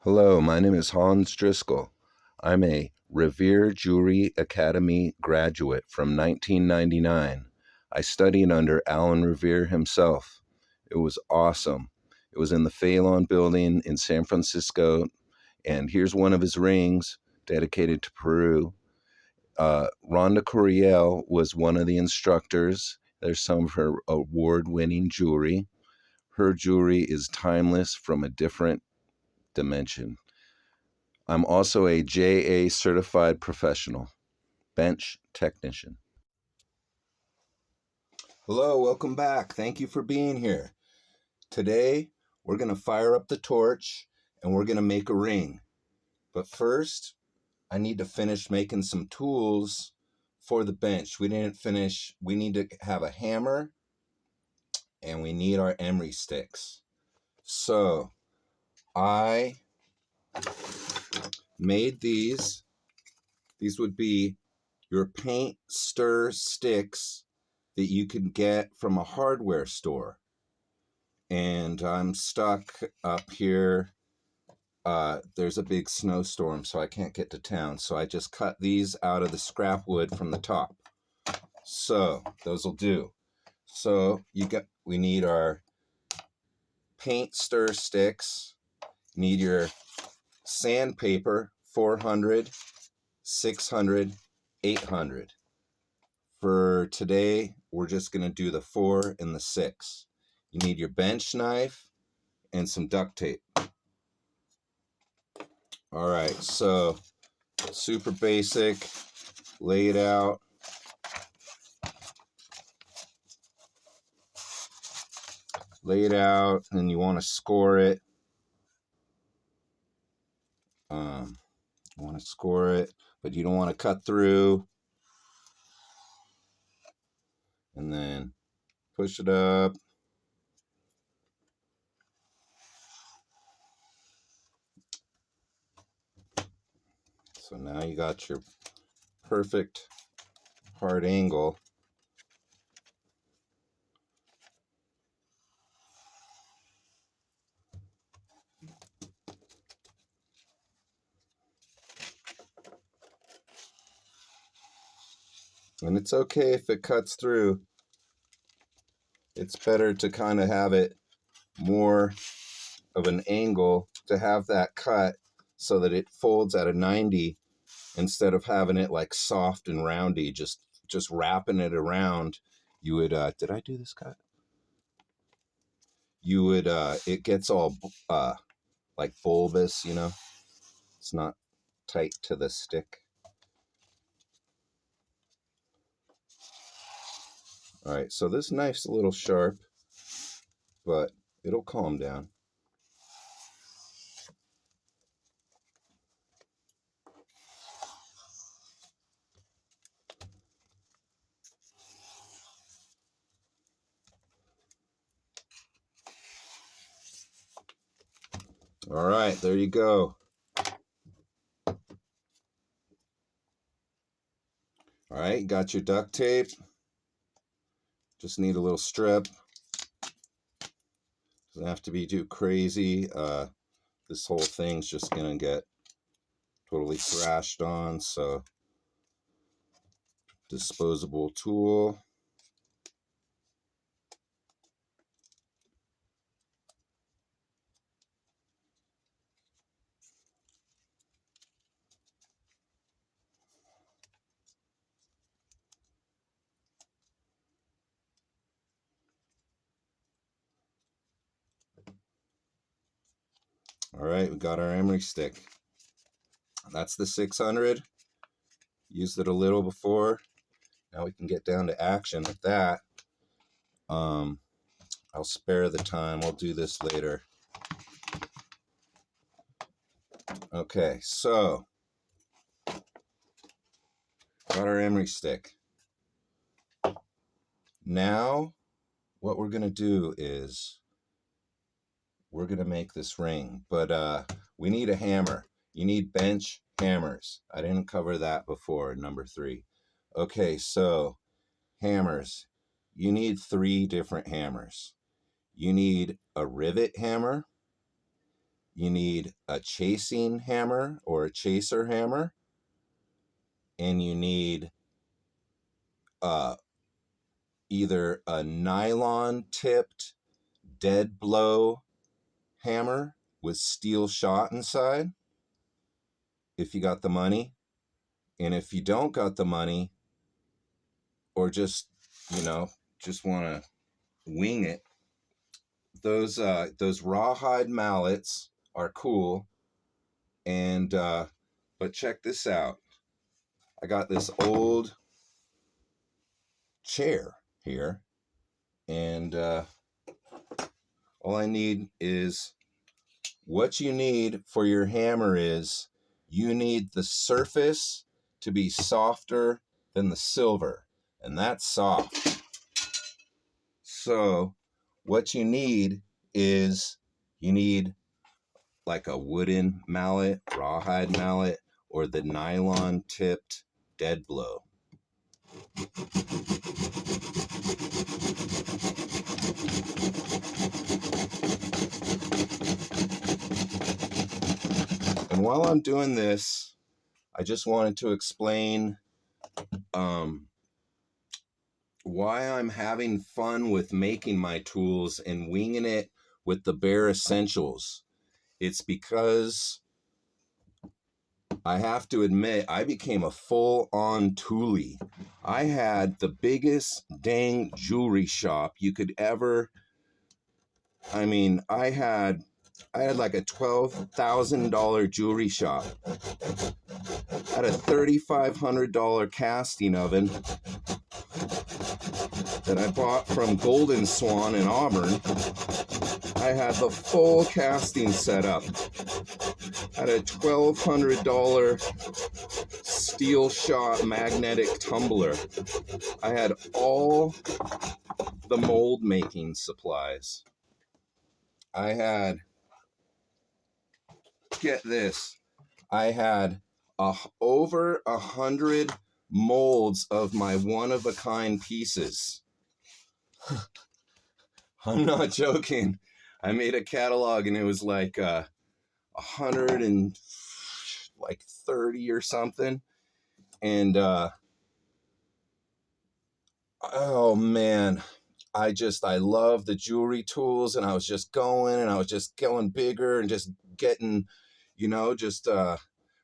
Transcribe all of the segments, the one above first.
Hello, my name is Hans Driscoll. I'm a Revere Jewelry Academy graduate from 1999. I studied under Alan Revere himself. It was awesome. It was in the Phalon building in San Francisco, and here's one of his rings dedicated to Peru. Rhonda Coriel was one of the instructors. There's some of her award-winning jewelry. Her jewelry is timeless from a different dimension. I'm also a JA certified professional, bench technician. Hello, welcome back. Thank you for being here. Today, we're going to fire up the torch and we're going to make a ring. But first, I need to finish making some tools for the bench. We didn't finish. We need to have a hammer and we need our emery sticks. So, I made these. These would be your paint stir sticks that you can get from a hardware store. And I'm stuck up here. There's a big snowstorm, so I can't get to town. So I just cut these out of the scrap wood from the top. So those will do. So we need our paint stir sticks. Need your sandpaper, 400, 600, 800. For today, we're just going to do the 4 and the 6. You need your bench knife and some duct tape. All right, so super basic, lay it out. Lay it out, and you want to score it. You want to score it, but you don't want to cut through. And then push it up. So now you got your perfect hard angle. And it's okay if it cuts through. It's better to kind of have it more of an angle to have that cut so that it folds at a 90 instead of having it like soft and roundy, just wrapping it around. You would, did I do this cut? You would, it gets all like bulbous, you know? It's not tight to the stick. All right, so this knife's a little sharp, but it'll calm down. All right, there you go. All right, got your duct tape. Just need a little strip. Doesn't have to be too crazy. This whole thing's just gonna get totally thrashed on, so disposable tool. All right, we got our emery stick. That's the 600. Used it a little before. Now we can get down to action with that. I'll spare the time. We'll do this later. Okay, so got our emery stick. Now what we're gonna do is we're gonna make this ring, but we need a hammer. You need bench hammers. I didn't cover that before, number 3. Okay, so hammers. You need 3 different hammers. You need a rivet hammer, you need a chasing hammer or a chaser hammer, and you need either a nylon tipped dead blow hammer with steel shot inside if you got the money. And if you don't got the money, or just, just want to wing it, those rawhide mallets are cool. And but check this out. I got this old chair here, and all I need is, what you need for your hammer is, you need the surface to be softer than the silver, and that's soft. So what you need is, you need like a wooden mallet, rawhide mallet, or the nylon tipped dead blow. And while I'm doing this, I just wanted to explain why I'm having fun with making my tools and winging it with the bare essentials. It's because I have to admit, I became a full-on toolie. I had the biggest dang jewelry shop you could ever. I mean, I had like a $12,000 jewelry shop. I had a $3,500 casting oven that I bought from Golden Swan in Auburn. I had the full casting setup. I had a $1,200 steel shot magnetic tumbler. I had all the mold making supplies. I had, get this, I had over 100 molds of my one-of-a-kind pieces. I'm not joking. I made a catalog and it was like 130 or something. And oh man, I love the jewelry tools, and I was just going bigger and just getting,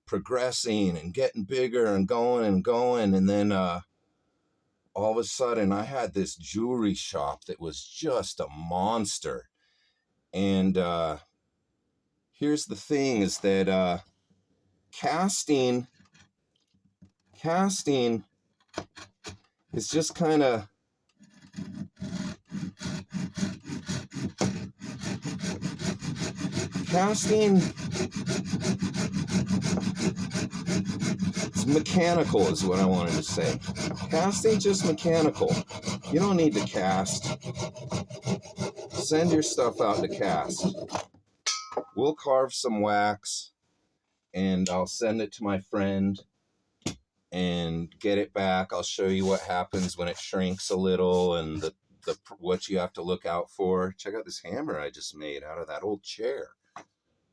progressing and getting bigger and going and going. And then all of a sudden I had this jewelry shop that was just a monster. And here's the thing is that casting is just kind of, casting, it's mechanical is what I wanted to say. Casting just mechanical. You don't need to cast. Send your stuff out to cast. We'll carve some wax and I'll send it to my friend and get it back. I'll show you what happens when it shrinks a little and the what you have to look out for. Check out this hammer I just made out of that old chair.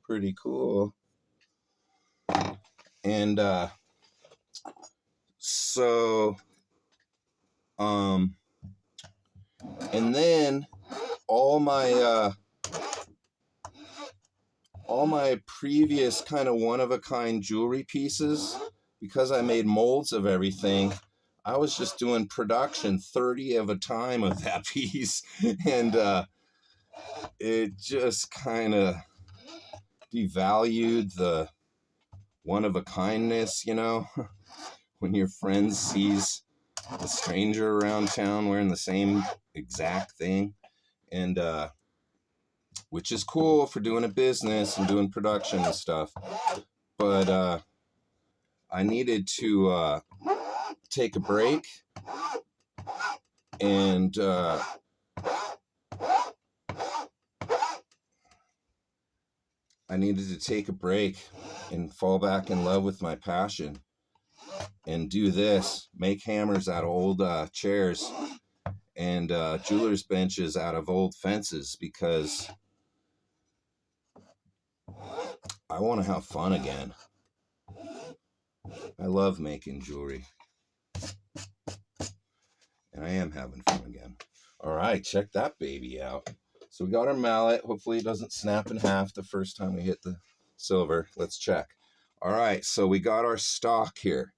Pretty cool. And so and then all my previous kind of one-of-a-kind jewelry pieces, because I made molds of everything, I was just doing production 30 of a time of that piece. And it just kind of devalued the one-of-a-kindness, when your friend sees a stranger around town wearing the same exact thing. And which is cool for doing a business and doing production and stuff. But I needed to take a break, and fall back in love with my passion and do this, make hammers out of old chairs and jeweler's benches out of old fences, because I want to have fun again. I love making jewelry. And I am having fun again. All right, check that baby out. So we got our mallet. Hopefully it doesn't snap in half the first time we hit the silver. Let's check. All right, so we got our stock here.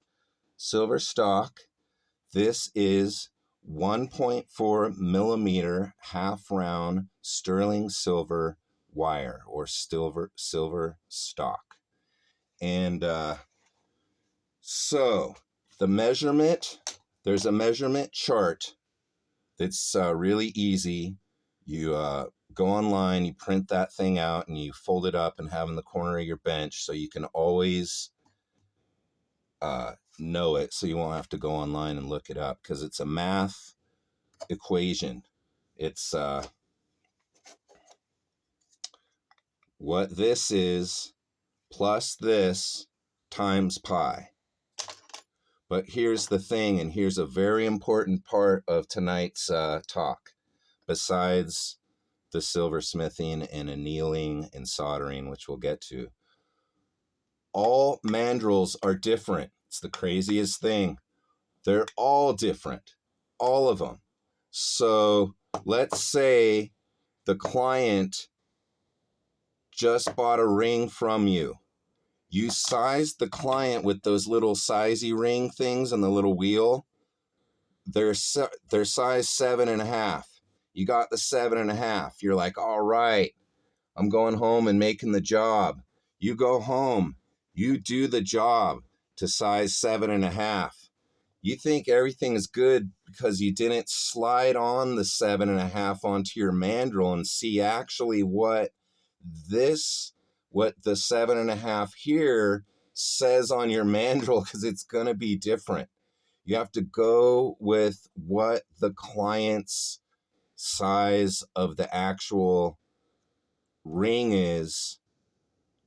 Silver stock. This is 1.4 millimeter half round sterling silver wire or silver stock. And so the measurement, there's a measurement chart that's really easy. You go online, you print that thing out, and you fold it up and have in the corner of your bench so you can always know it, so you won't have to go online and look it up, because it's a math equation. It's what this is plus this times pi. But here's the thing, and here's a very important part of tonight's talk, besides the silversmithing and annealing and soldering, which we'll get to. All mandrels are different. It's the craziest thing. They're all different, all of them. So let's say the client just bought a ring from you. You sized the client with those little sizey ring things and the little wheel. They're size 7.5. You got the 7.5. You're like, all right, I'm going home and making the job. You go home, you do the job to size 7.5. You think everything is good because you didn't slide on the 7.5 onto your mandrel and see actually what the 7.5 here says on your mandrel, because it's going to be different. You have to go with what the client's size of the actual ring is,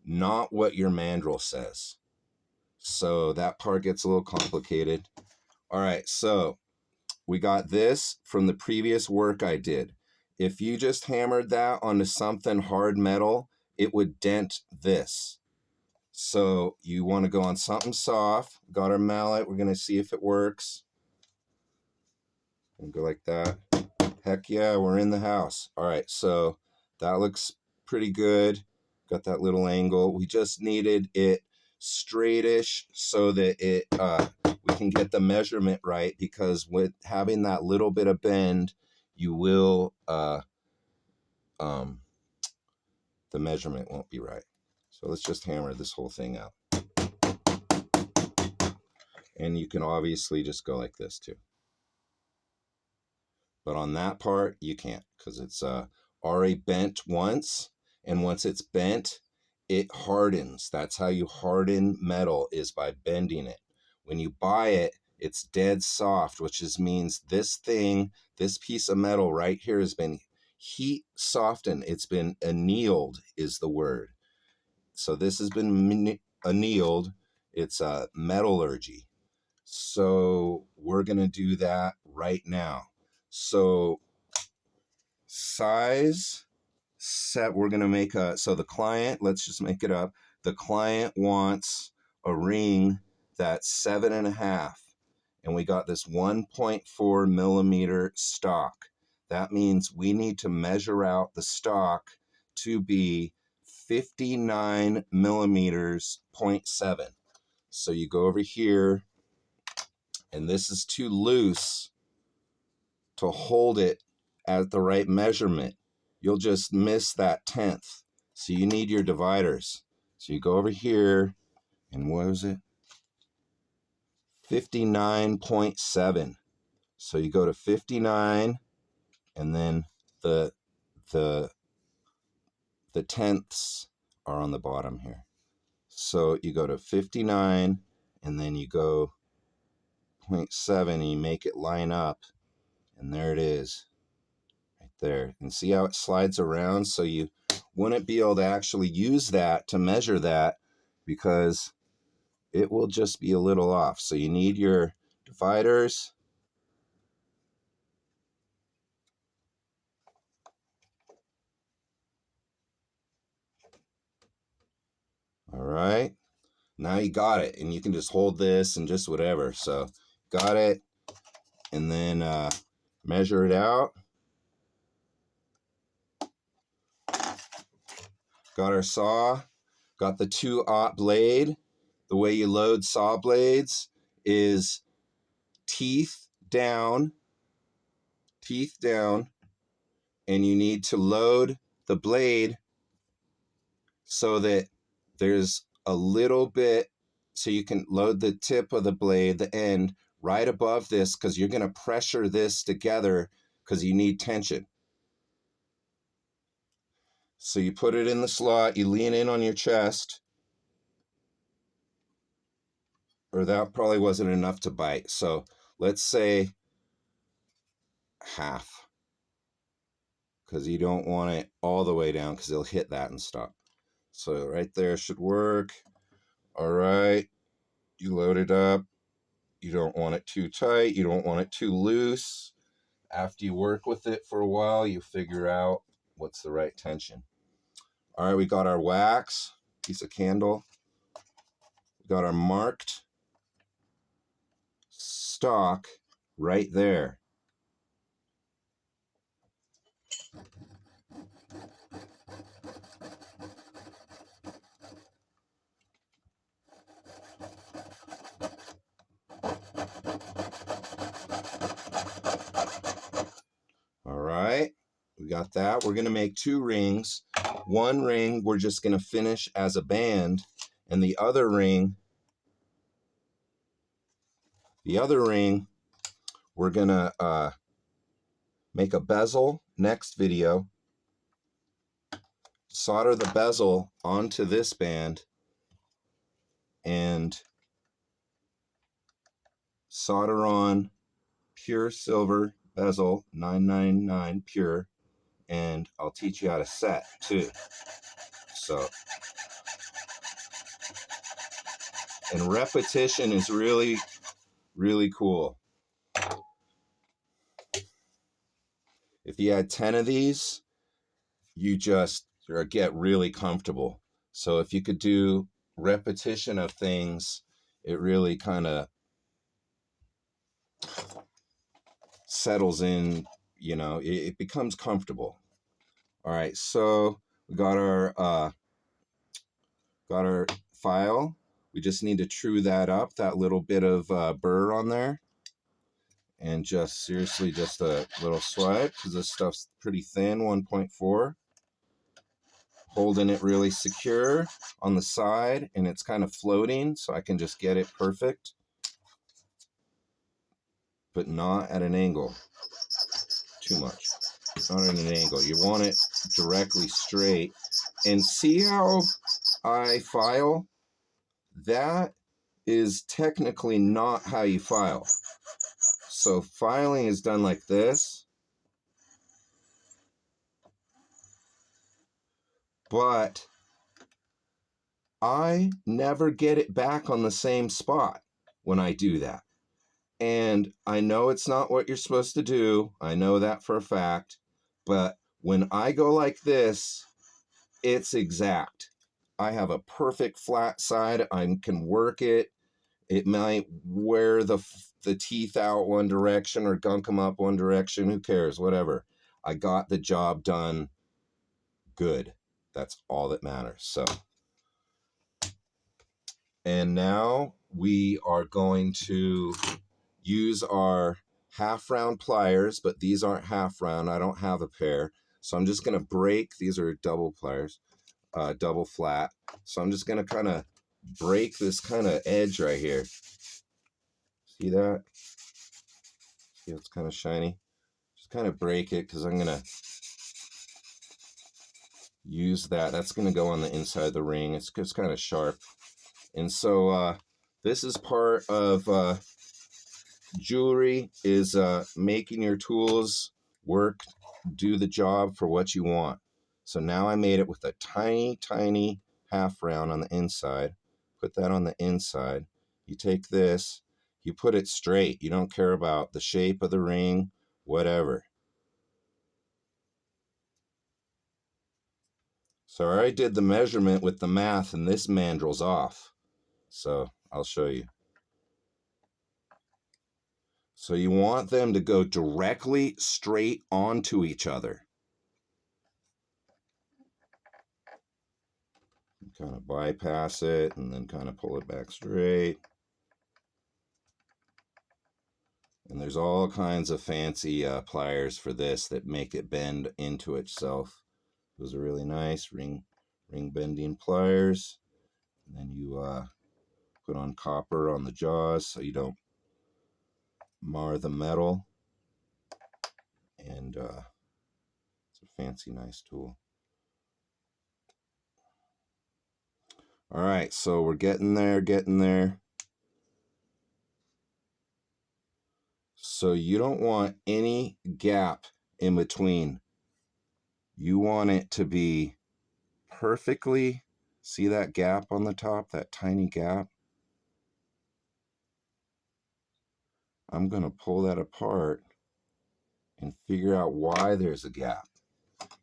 not what your mandrel says. So that part gets a little complicated. All right, so we got this from the previous work I did. If you just hammered that onto something hard metal, it would dent this. So you want to go on something soft. Got our mallet. We're going to see if it works. And go like that. Heck yeah, we're in the house. All right, so that looks pretty good. Got that little angle. We just needed it straightish so that we can get the measurement right, because with having that little bit of bend, you will the measurement won't be right. So let's just hammer this whole thing out. And you can obviously just go like this too. But on that part, you can't, because it's already bent once. And once it's bent, it hardens. That's how you harden metal, is by bending it. When you buy it, it's dead soft, which means this piece of metal right here has been heat softened. It's been annealed is the word. So this has been annealed. It's metallurgy. So we're going to do that right now. So size set, we're going to make so the client, let's just make it up. The client wants a ring that's 7.5. And we got this 1.4 millimeter stock. That means we need to measure out the stock to be 59 millimeters, 0.7. So you go over here, and this is too loose to hold it at the right measurement. You'll just miss that 10th. So you need your dividers. So you go over here, and what was it? 59.7. So you go to 59, and then the tenths are on the bottom here. So you go to 59, and then you go 0.7, and you make it line up, and there it is. There, and see how it slides around, so you wouldn't be able to actually use that to measure that, because it will just be a little off. So you need your dividers. Now you got it, and you can just hold this and just whatever. So got it, and then measure it out. Got our saw, got the 2/0 blade. The way you load saw blades is teeth down, and you need to load the blade so that there's a little bit, so you can load the tip of the blade, the end, right above this, because you're going to pressure this together because you need tension. So you put it in the slot, you lean in on your chest, or that probably wasn't enough to bite. So let's say half, because you don't want it all the way down because it'll hit that and stop. So right there should work. All right, you load it up. You don't want it too tight. You don't want it too loose. After you work with it for a while, you figure out what's the right tension. All right, we got our wax, piece of candle. We got our marked stock right there. All right, we got that. We're going to make 2 rings. One ring we're just going to finish as a band, and the other ring we're going to make a bezel next video, solder the bezel onto this band, and solder on pure silver bezel 999 pure, and I'll teach you how to set too. So, and repetition is really, really cool. If you had 10 of these, you just get really comfortable. So if you could do repetition of things, it really kind of settles in, it becomes comfortable. All right, so we got our file. We just need to true that up, that little bit of burr on there. And just seriously, just a little swipe, because this stuff's pretty thin, 1.4. Holding it really secure on the side, and it's kind of floating, so I can just get it perfect, but not at an angle too much. Not at an angle. You want it directly straight. And see how I file? That is technically not how you file. So filing is done like this, but I never get it back on the same spot when I do that. And I know it's not what you're supposed to do. I know that for a fact. But when I go like this, it's exact. I have a perfect flat side. I can work it. It might wear the teeth out one direction or gunk them up one direction. Who cares? Whatever. I got the job done good. That's all that matters. So, and now we are going to use our half round pliers, but these aren't half round. I don't have a pair. So I'm just going to break. These are double pliers, double flat. So I'm just going to kind of break this kind of edge right here. See that? See, it's kind of shiny. Just kind of break it, because I'm going to use that. That's going to go on the inside of the ring. It's just kind of sharp. And so this is part of jewelry, is making your tools work, do the job for what you want. So now I made it with a tiny, tiny half round on the inside. Put that on the inside. You take this, you put it straight. You don't care about the shape of the ring, whatever. So I already did the measurement with the math, and this mandrel's off. So I'll show you. So you want them to go directly straight onto each other. Kind of bypass it and then kind of pull it back straight. And there's all kinds of fancy pliers for this that make it bend into itself. Those are really nice ring bending pliers. And then you put on copper on the jaws so you don't mar the metal. And it's a fancy, nice tool. All right, so we're getting there. So you don't want any gap in between. You want it to be perfectly, see that gap on the top, that tiny gap? I'm going to pull that apart and figure out why there's a gap.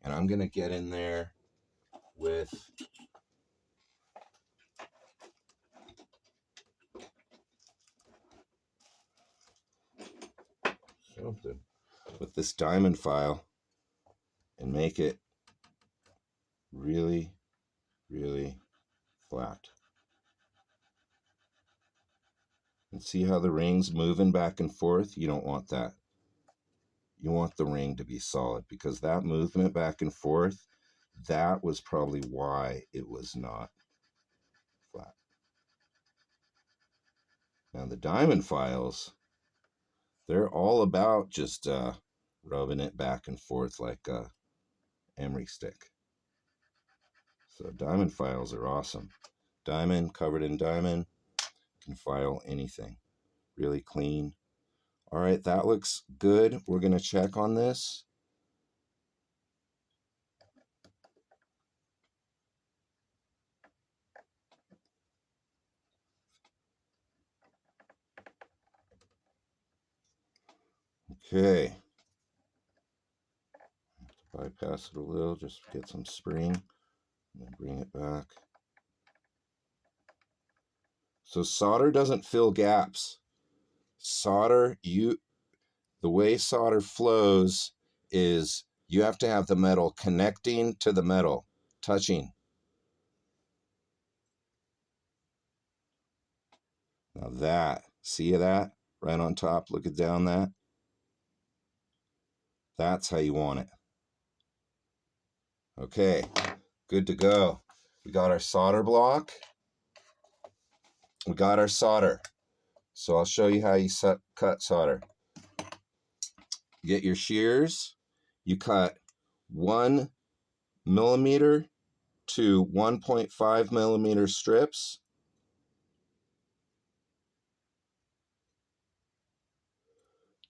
And I'm going to get in there with something, with this diamond file, and make it really, really flat. And see how the ring's moving back and forth? You don't want that. You want the ring to be solid, because that movement back and forth, that was probably why it was not flat. Now the diamond files, they're all about just rubbing it back and forth like a emery stick. So diamond files are awesome. Diamond, covered in diamond, can file anything. Really clean. All right, that looks good. We're going to check on this. Okay. Bypass it a little, just get some spring, and then bring it back. So solder doesn't fill gaps. Solder, the way solder flows is you have to have the metal connecting to the metal, touching. Now that, see that? Right on top, look it down that. That's how you want it. Okay, good to go. We got our solder block. We got our solder. So I'll show you how you cut solder. You get your shears. You cut 1 millimeter to 1.5 millimeter strips.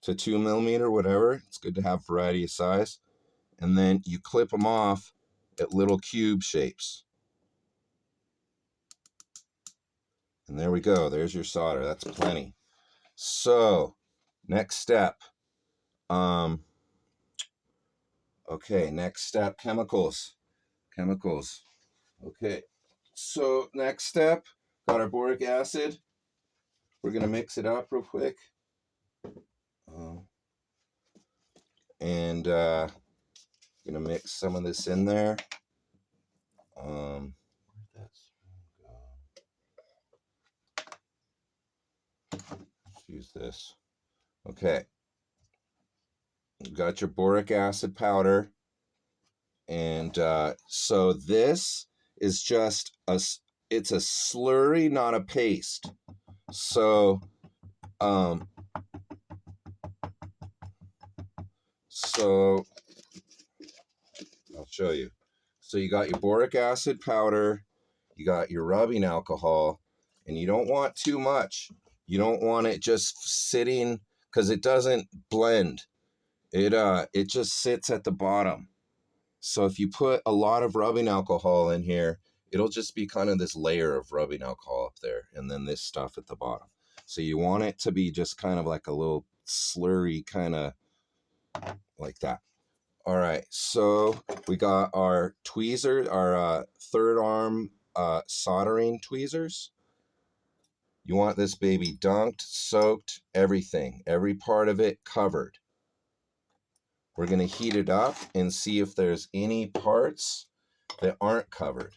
To 2 millimeter, whatever. It's good to have variety of size. And then you clip them off at little cube shapes. And there we go. There's your solder. That's plenty. So, next step. Okay, next step, chemicals. Chemicals. Okay, so next step, got our boric acid. We're going to mix it up real quick. And going to mix some of this in there. Where'd that go? Let's use this. Okay. You got your boric acid powder. And so this is just it's a slurry, not a paste. So, I'll show you. So you got your boric acid powder, you got your rubbing alcohol, and you don't want too much. You don't want it just sitting, because it doesn't blend. It just sits at the bottom. So if you put a lot of rubbing alcohol in here, it'll just be kind of this layer of rubbing alcohol up there, and then this stuff at the bottom. So you want it to be just kind of like a little slurry, kind of like that. All right, so we got our tweezers, our third arm soldering tweezers. You want this baby dunked, soaked, everything, every part of it covered. We're going to heat it up and see if there's any parts that aren't covered.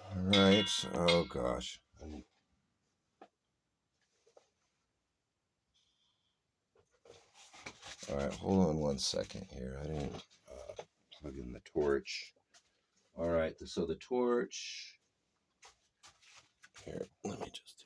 All right. Oh, gosh. All right, hold on 1 second here. I didn't plug in the torch. All right, so the torch. Here, let me just